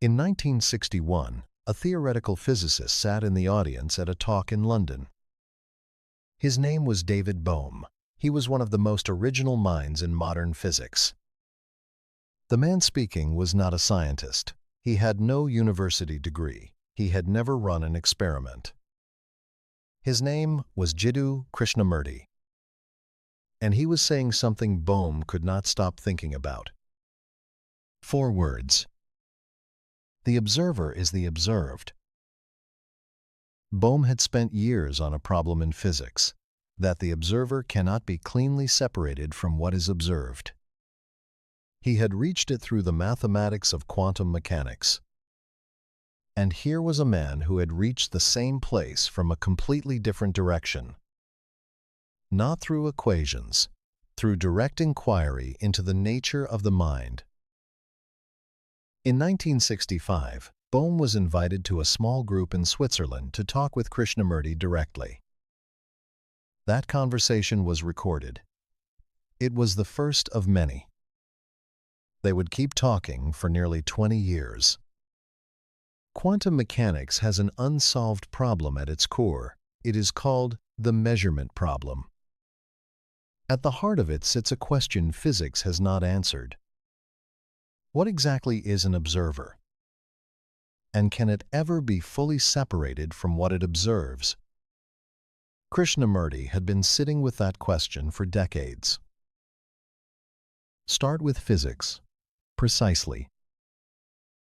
In 1961, a theoretical physicist sat in the audience at a talk in London. His name was David Bohm. He was one of the most original minds in modern physics. The man speaking was not a scientist. He had no university degree. He had never run an experiment. His name was Jiddu Krishnamurti. And he was saying something Bohm could not stop thinking about. 4 words. The observer is the observed. Bohm had spent years on a problem in physics, that the observer cannot be cleanly separated from what is observed. He had reached it through the mathematics of quantum mechanics. And here was a man who had reached the same place from a completely different direction. Not through equations, through direct inquiry into the nature of the mind. In 1965, Bohm was invited to a small group in Switzerland to talk with Krishnamurti directly. That conversation was recorded. It was the first of many. They would keep talking for nearly 20 years. Quantum mechanics has an unsolved problem at its core. It is called the measurement problem. At the heart of it sits a question physics has not answered. What exactly is an observer? And can it ever be fully separated from what it observes? Krishnamurti had been sitting with that question for decades. Start with physics. Precisely.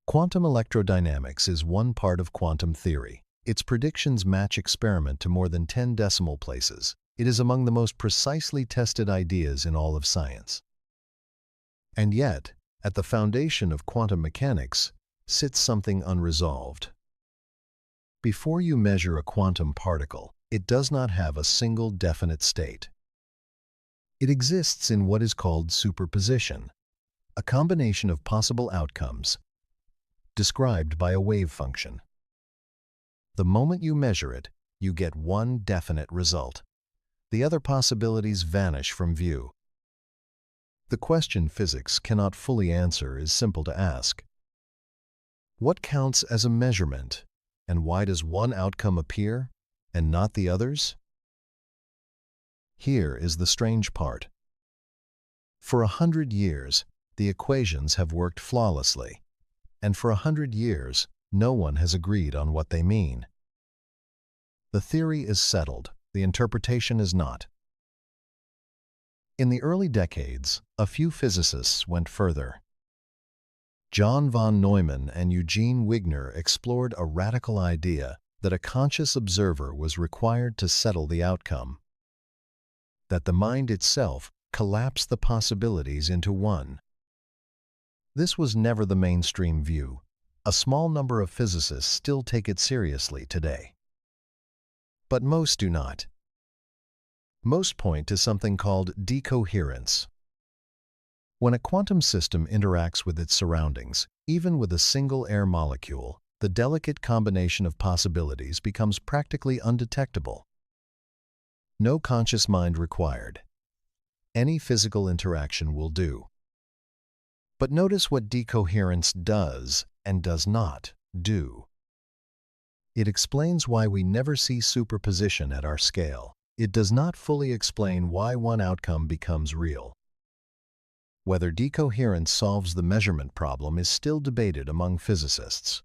Quantum electrodynamics is one part of quantum theory. Its predictions match experiment to more than 10 decimal places. It is among the most precisely tested ideas in all of science. And yet, at the foundation of quantum mechanics sits something unresolved. Before you measure a quantum particle, it does not have a single definite state. It exists in what is called superposition, a combination of possible outcomes described by a wave function. The moment you measure it, you get one definite result. The other possibilities vanish from view. The question physics cannot fully answer is simple to ask. What counts as a measurement, and why does one outcome appear and not the others? Here is the strange part. For 100 years, the equations have worked flawlessly, and for 100 years, no one has agreed on what they mean. The theory is settled, the interpretation is not. In the early decades, a few physicists went further. John von Neumann and Eugene Wigner explored a radical idea that a conscious observer was required to settle the outcome, that the mind itself collapsed the possibilities into one. This was never the mainstream view. A small number of physicists still take it seriously today. But most do not. Most point to something called decoherence. When a quantum system interacts with its surroundings, even with a single air molecule, the delicate combination of possibilities becomes practically undetectable. No conscious mind required. Any physical interaction will do. But notice what decoherence does and does not do. It explains why we never see superposition at our scale. It does not fully explain why one outcome becomes real. Whether decoherence solves the measurement problem is still debated among physicists.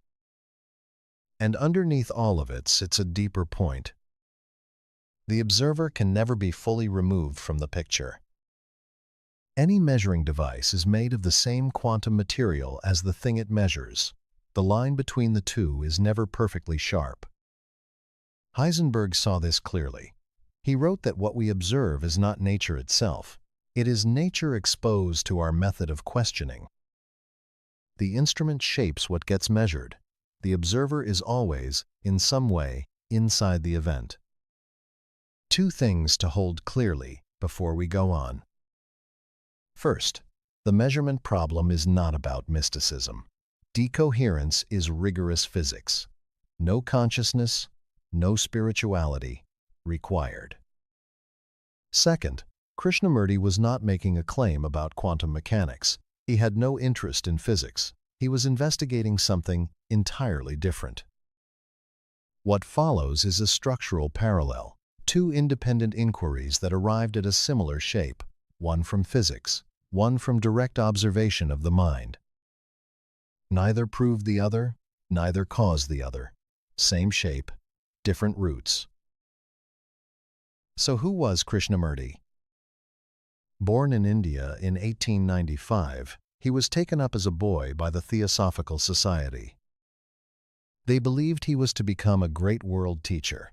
And underneath all of it sits a deeper point. The observer can never be fully removed from the picture. Any measuring device is made of the same quantum material as the thing it measures. The line between the two is never perfectly sharp. Heisenberg saw this clearly. He wrote that what we observe is not nature itself. It is nature exposed to our method of questioning. The instrument shapes what gets measured. The observer is always, in some way, inside the event. 2 things to hold clearly before we go on. First, the measurement problem is not about mysticism. Decoherence is rigorous physics. No consciousness, no spirituality required. Second, Krishnamurti was not making a claim about quantum mechanics. He had no interest in physics. He was investigating something entirely different. What follows is a structural parallel, two independent inquiries that arrived at a similar shape, one from physics, one from direct observation of the mind. Neither proved the other, neither caused the other. Same shape, different roots. So who was Krishnamurti? Born in India in 1895, he was taken up as a boy by the Theosophical Society. They believed he was to become a great world teacher.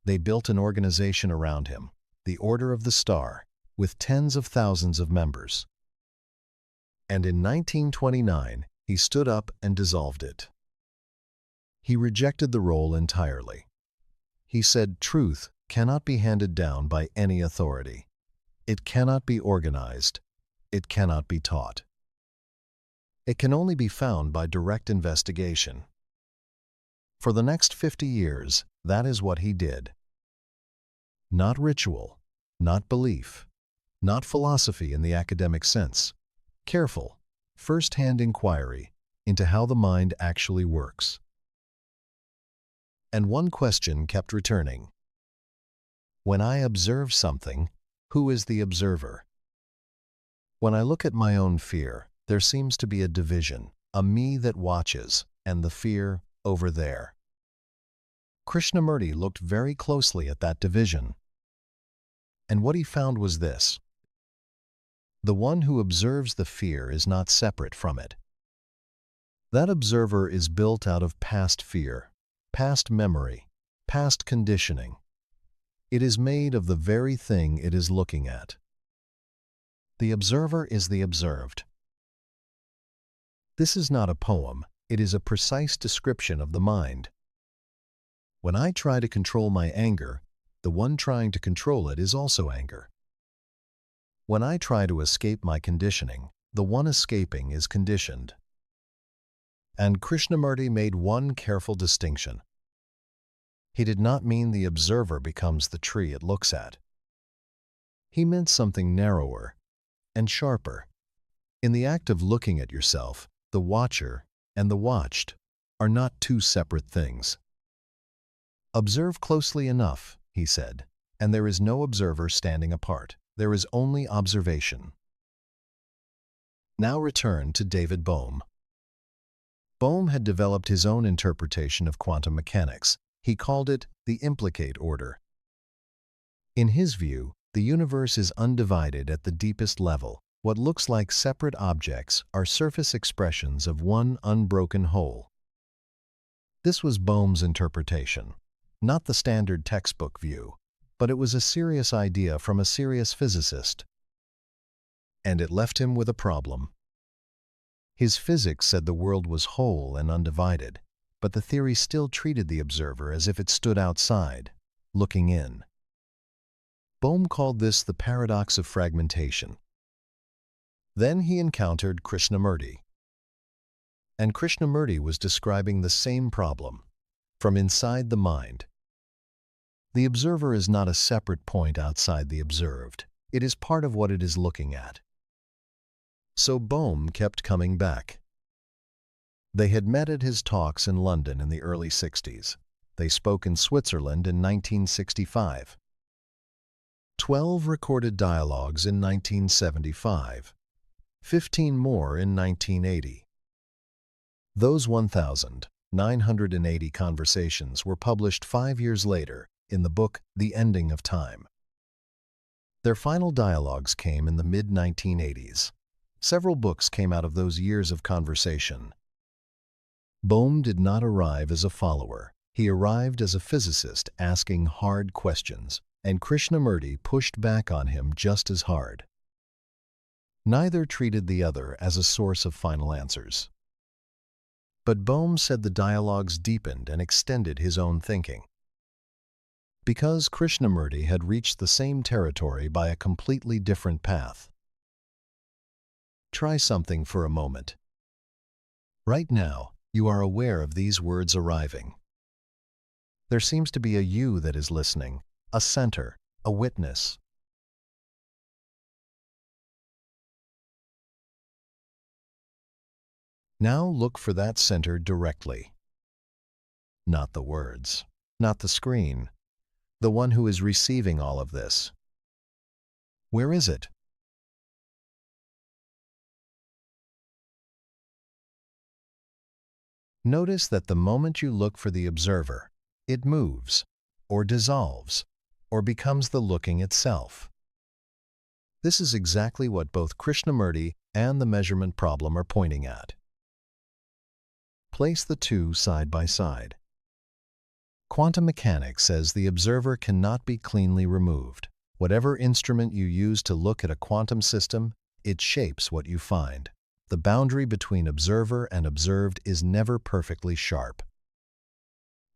They built an organization around him, the Order of the Star, with tens of thousands of members. And in 1929, he stood up and dissolved it. He rejected the role entirely. He said truth cannot be handed down by any authority. It cannot be organized. It cannot be taught. It can only be found by direct investigation. For the next 50 years, that is what he did. Not ritual, not belief, not philosophy in the academic sense. Careful, first-hand inquiry into how the mind actually works. And one question kept returning. When I observe something, who is the observer? When I look at my own fear, there seems to be a division, a me that watches, and the fear over there. Krishnamurti looked very closely at that division. And what he found was this. The one who observes the fear is not separate from it. That observer is built out of past fear, past memory, past conditioning. It is made of the very thing it is looking at. The observer is the observed. This is not a poem, it is a precise description of the mind. When I try to control my anger, the one trying to control it is also anger. When I try to escape my conditioning, the one escaping is conditioned. And Krishnamurti made one careful distinction. He did not mean the observer becomes the tree it looks at. He meant something narrower and sharper. In the act of looking at yourself, the watcher and the watched are not two separate things. Observe closely enough, he said, and there is no observer standing apart. There is only observation. Now return to David Bohm. Bohm had developed his own interpretation of quantum mechanics. He called it the implicate order. In his view, the universe is undivided at the deepest level. What looks like separate objects are surface expressions of one unbroken whole. This was Bohm's interpretation, not the standard textbook view, but it was a serious idea from a serious physicist. And it left him with a problem. His physics said the world was whole and undivided, but the theory still treated the observer as if it stood outside, looking in. Bohm called this the paradox of fragmentation. Then he encountered Krishnamurti. And Krishnamurti was describing the same problem, from inside the mind. The observer is not a separate point outside the observed. It is part of what it is looking at. So Bohm kept coming back. They had met at his talks in London in the early 60s. They spoke in Switzerland in 1965. 12 recorded dialogues in 1975. 15 more in 1980. Those 1,980 conversations were published 5 years later in the book The Ending of Time. Their final dialogues came in the mid-1980s. Several books came out of those years of conversation. Bohm did not arrive as a follower. He arrived as a physicist asking hard questions, and Krishnamurti pushed back on him just as hard. Neither treated the other as a source of final answers. But Bohm said the dialogues deepened and extended his own thinking. Because Krishnamurti had reached the same territory by a completely different path. Try something for a moment. Right now, you are aware of these words arriving. There seems to be a you that is listening, a center, a witness. Now look for that center directly. Not the words, not the screen, the one who is receiving all of this. Where is it? Notice that the moment you look for the observer, it moves, or dissolves, or becomes the looking itself. This is exactly what both Krishnamurti and the measurement problem are pointing at. Place the two side by side. Quantum mechanics says the observer cannot be cleanly removed. Whatever instrument you use to look at a quantum system, it shapes what you find. The boundary between observer and observed is never perfectly sharp.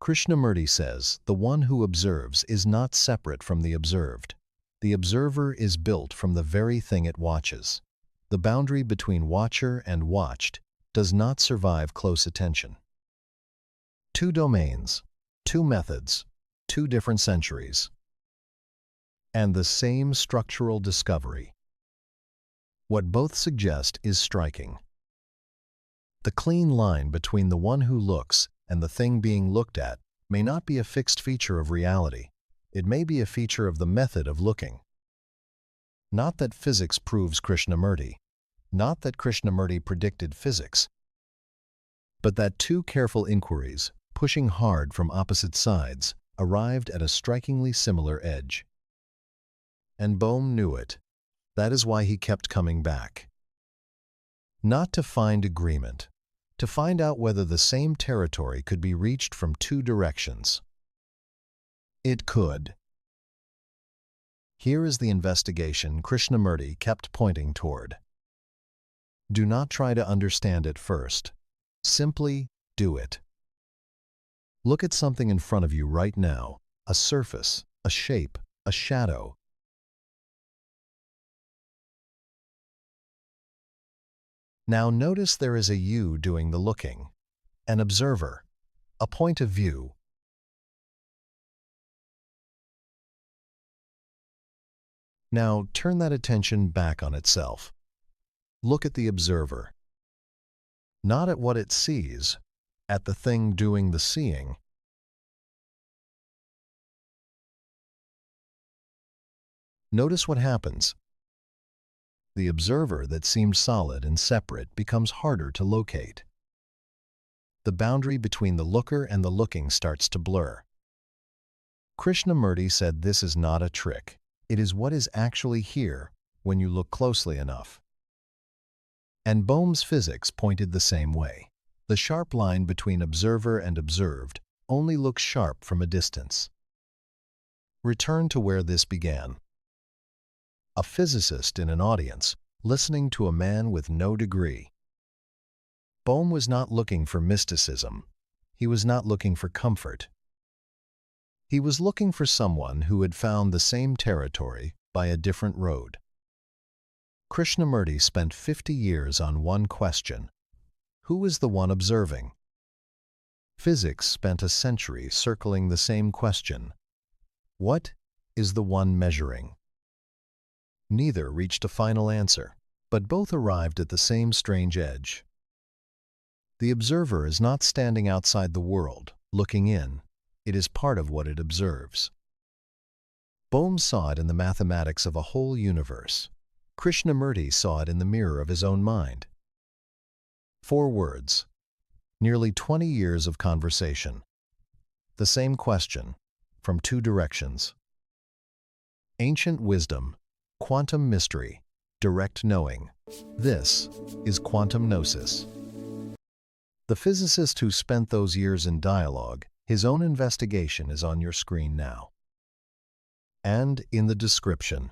Krishnamurti says the one who observes is not separate from the observed. The observer is built from the very thing it watches. The boundary between watcher and watched does not survive close attention. Two domains, two methods, two different centuries, and the same structural discovery. What both suggest is striking. The clean line between the one who looks and the thing being looked at may not be a fixed feature of reality. It may be a feature of the method of looking. Not that physics proves Krishnamurti, not that Krishnamurti predicted physics, but that two careful inquiries, pushing hard from opposite sides, arrived at a strikingly similar edge. And Bohm knew it. That is why he kept coming back. Not to find agreement, to find out whether the same territory could be reached from two directions. It could. Here is the investigation Krishnamurti kept pointing toward. Do not try to understand it first. Simply do it. Look at something in front of you right now, a surface, a shape, a shadow. Now notice there is a you doing the looking, an observer, a point of view. Now turn that attention back on itself. Look at the observer. Not at what it sees, at the thing doing the seeing. Notice what happens. The observer that seemed solid and separate becomes harder to locate. The boundary between the looker and the looking starts to blur. Krishnamurti said this is not a trick. It is what is actually here when you look closely enough. And Bohm's physics pointed the same way. The sharp line between observer and observed only looks sharp from a distance. Return to where this began. A physicist in an audience, listening to a man with no degree. Bohm was not looking for mysticism. He was not looking for comfort. He was looking for someone who had found the same territory by a different road. Krishnamurti spent 50 years on one question. Who is the one observing? Physics spent a century circling the same question. What is the one measuring? Neither reached a final answer, but both arrived at the same strange edge. The observer is not standing outside the world, looking in. It is part of what it observes. Bohm saw it in the mathematics of a whole universe. Krishnamurti saw it in the mirror of his own mind. 4 words. Nearly 20 years of conversation. The same question, from 2 directions. Ancient wisdom, quantum mystery, direct knowing. This is quantum gnosis. The physicist who spent those years in dialogue, his own investigation is on your screen now. And in the description.